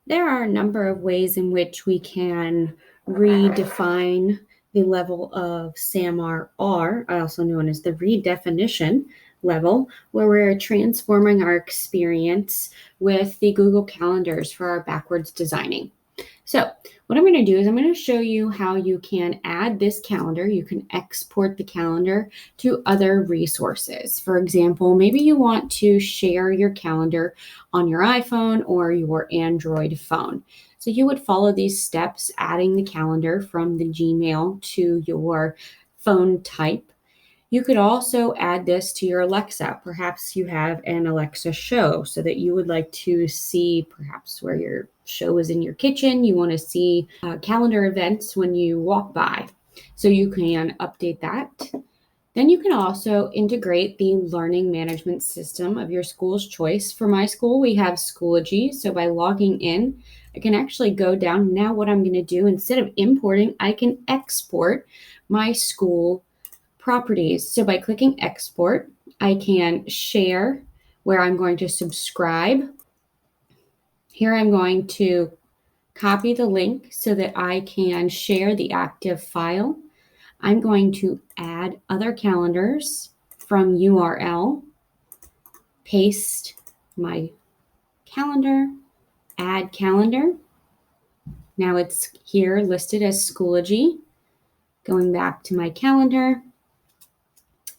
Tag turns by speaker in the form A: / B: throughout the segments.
A: There are a number of ways in which we can redefine the level of SAMR R, also known as the redefinition level, where we're transforming our experience with the Google Calendars for our backwards designing. So what I'm going to do is I'm going to show you how you can add this calendar. You can export the calendar to other resources. For example, maybe you want to share your calendar on your iPhone or your Android phone. So you would follow these steps, adding the calendar from the Gmail to your phone type. You could also add this to your Alexa. Perhaps you have an Alexa show so that you would like to see perhaps where your show is in your kitchen. You want to see calendar events when you walk by. So you can update that. Then you can also integrate the learning management system of your school's choice. For my school, we have Schoology. So by logging in, I can actually go down. Now what I'm going to do, instead of importing, I can export my school properties. So by clicking export, I can share where I'm going to subscribe. Here I'm going to copy the link so that I can share the active file. I'm going to add other calendars from URL, paste my calendar, add calendar. Now it's here listed as Schoology. Going back to my calendar,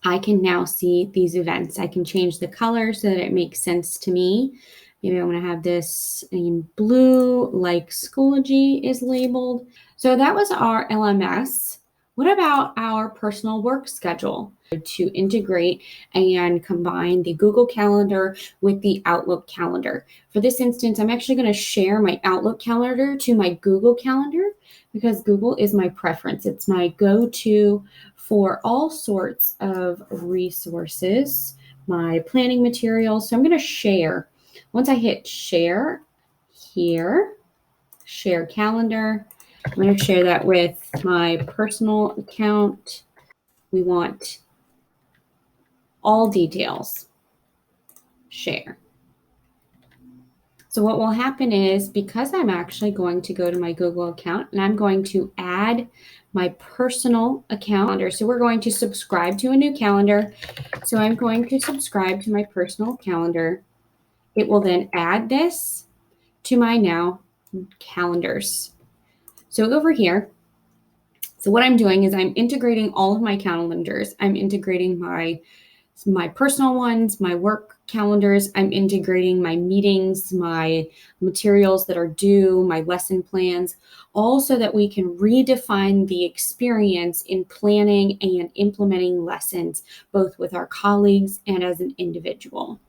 A: I can now see these events. I can change the color so that it makes sense to me. Maybe I want to have this in blue, like Schoology is labeled. So that was our LMS. What about our personal work schedule? To integrate and combine the Google Calendar with the Outlook Calendar. For this instance, I'm actually going to share my Outlook Calendar to my Google Calendar because Google is my preference. It's my go-to for all sorts of resources, my planning materials. So I'm going to share. Once I hit share here, share calendar, I'm going to share that with my personal account. We want all details. Share. So what will happen is, because I'm actually going to go to my Google account and I'm going to add my personal account. So we're going to subscribe to a new calendar. So I'm going to subscribe to my personal calendar. It will then add this to my now calendars. So over here, so what I'm doing is I'm integrating all of my calendars. I'm integrating my personal ones, my work calendars. I'm integrating my meetings, my materials that are due, my lesson plans, all so that we can redefine the experience in planning and implementing lessons, both with our colleagues and as an individual.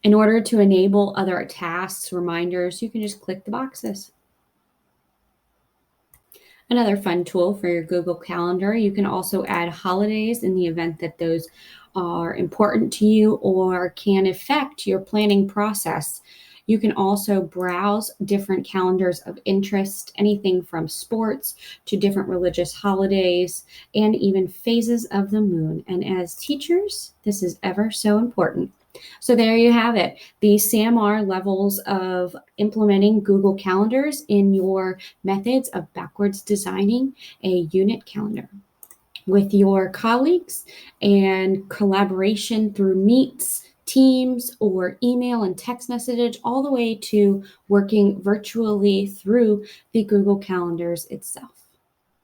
A: In order to enable other tasks, reminders, you can just click the boxes. Another fun tool for your Google Calendar, you can also add holidays in the event that those are important to you or can affect your planning process. You can also browse different calendars of interest, anything from sports to different religious holidays and even phases of the moon. And as teachers, this is ever so important. So there you have it, the SAMR levels of implementing Google Calendars in your methods of backwards designing a unit calendar with your colleagues and collaboration through Meets, Teams, or email and text message, all the way to working virtually through the Google Calendars itself.